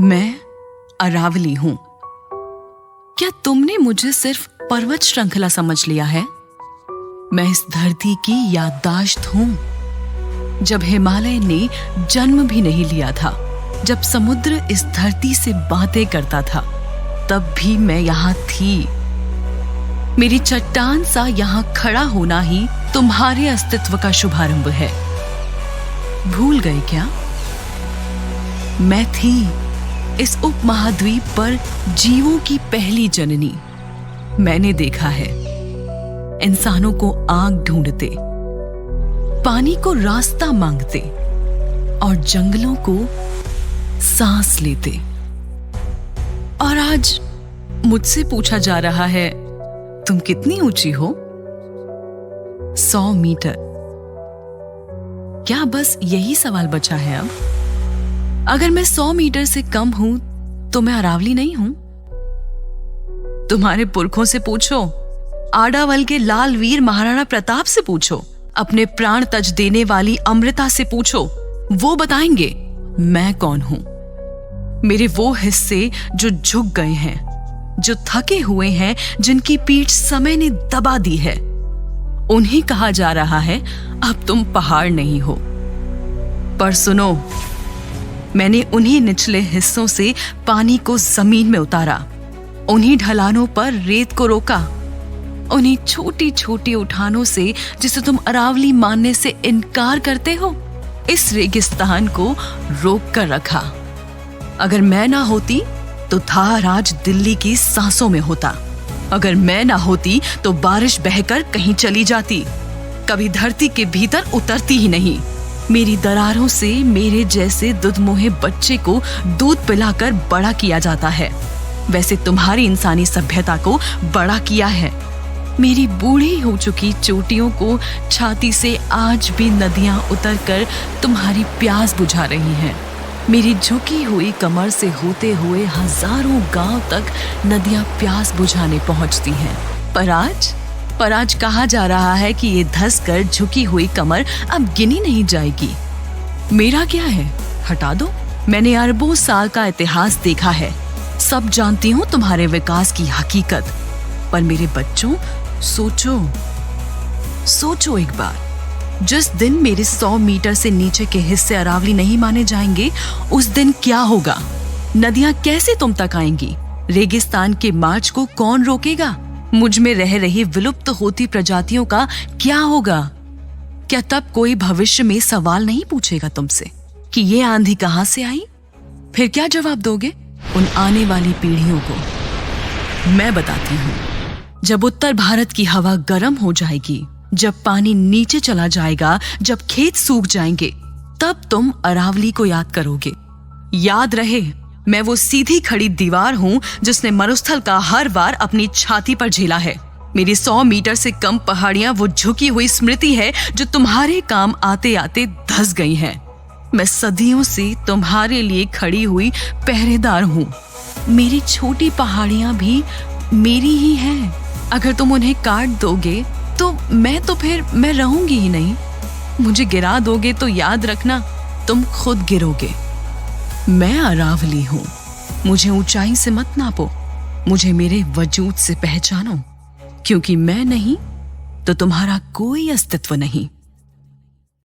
मैं अरावली हूं। क्या तुमने मुझे सिर्फ पर्वत श्रृंखला समझ लिया है? मैं इस धरती की याददाश्त हूं। जब हिमालय ने जन्म भी नहीं लिया था, जब समुद्र इस धरती से बातें करता था, तब भी मैं यहां थी। मेरी चट्टान सा यहां खड़ा होना ही तुम्हारे अस्तित्व का शुभारंभ है। भूल गए क्या? मैं थी इस उपमहाद्वीप पर जीवों की पहली जननी। मैंने देखा है इंसानों को आग ढूंढते, पानी को रास्ता मांगते और जंगलों को सांस लेते। और आज मुझसे पूछा जा रहा है, तुम कितनी ऊंची हो? 100 मीटर। क्या बस यही सवाल बचा है अब? अगर मैं 100 मीटर से कम हूं तो मैं अरावली नहीं हूं? तुम्हारे पुरखों से पूछो, आडावल के लाल वीर महाराणा प्रताप से पूछो, अपने प्राण तज देने वाली अमृता से पूछो, वो बताएंगे मैं कौन हूं। मेरे वो हिस्से जो झुक गए हैं, जो थके हुए हैं, जिनकी पीठ समय ने दबा दी है, उन्हें कहा जा रहा है अब तुम पहाड़ नहीं हो। पर सुनो, मैंने उन्हीं निचले हिस्सों से पानी को जमीन में उतारा, उन्हीं ढलानों पर रेत को रोका, उन्हीं छोटी छोटी उठानों से जिसे तुम अरावली मानने से इनकार करते हो, इस रेगिस्तान को रोक कर रखा। अगर मैं ना होती तो धार आज दिल्ली की सांसों में होता। अगर मैं ना होती तो बारिश बहकर कहीं चली जाती, कभी धरती के भीतर उतरती ही नहीं। मेरी दरारों से मेरे जैसे दुधमुहे बच्चे को दूध पिलाकर बड़ा किया जाता है, वैसे तुम्हारी इंसानी सभ्यता को बड़ा किया है। मेरी बूढ़ी हो चुकी चोटियों को छाती से आज भी नदियां उतरकर तुम्हारी प्यास बुझा रही हैं। मेरी झुकी हुई कमर से होते हुए हजारों गांव तक नदियां प्यास बुझाने पहुंचती हैं। पर आज कहा जा रहा है कि ये धंसकर झुकी हुई कमर अब गिनी नहीं जाएगी। मेरा क्या है, हटा दो। मैंने अरबों साल का इतिहास देखा है, सब जानती हूँ तुम्हारे विकास की हकीकत। पर मेरे बच्चों, सोचो एक बार, जिस दिन मेरे 100 मीटर से नीचे के हिस्से अरावली नहीं माने जाएंगे, उस दिन क्या होगा? नदियां कैसे तुम तक आएंगी? रेगिस्तान के मार्च को कौन रोकेगा? मुझ में रह रही विलुप्त होती प्रजातियों का क्या होगा? क्या तब कोई भविष्य में सवाल नहीं पूछेगा तुमसे कि ये आंधी कहां से आई? फिर क्या जवाब दोगे उन आने वाली पीढ़ियों को? मैं बताती हूँ, जब उत्तर भारत की हवा गर्म हो जाएगी, जब पानी नीचे चला जाएगा, जब खेत सूख जाएंगे, तब तुम अरावली को याद करोगे। याद रहे, मैं वो सीधी खड़ी दीवार हूं जिसने मरुस्थल का हर वार अपनी छाती पर झेला है। मेरी 100 मीटर से कम पहाड़ियां वो झुकी हुई स्मृति है जो तुम्हारे काम आते आते धंस गई हैं। मैं सदियों से तुम्हारे लिए खड़ी हुई पहरेदार हूं। मेरी छोटी पहाड़ियां भी मेरी ही हैं। अगर तुम उन्हें काट दोगे तो फिर मैं रहूंगी ही नहीं। मुझे गिरा दोगे तो याद रखना, तुम खुद गिरोगे। मैं अरावली हूं, मुझे ऊंचाई से मत नापो, मुझे मेरे वजूद से पहचानो, क्योंकि मैं नहीं तो तुम्हारा कोई अस्तित्व नहीं।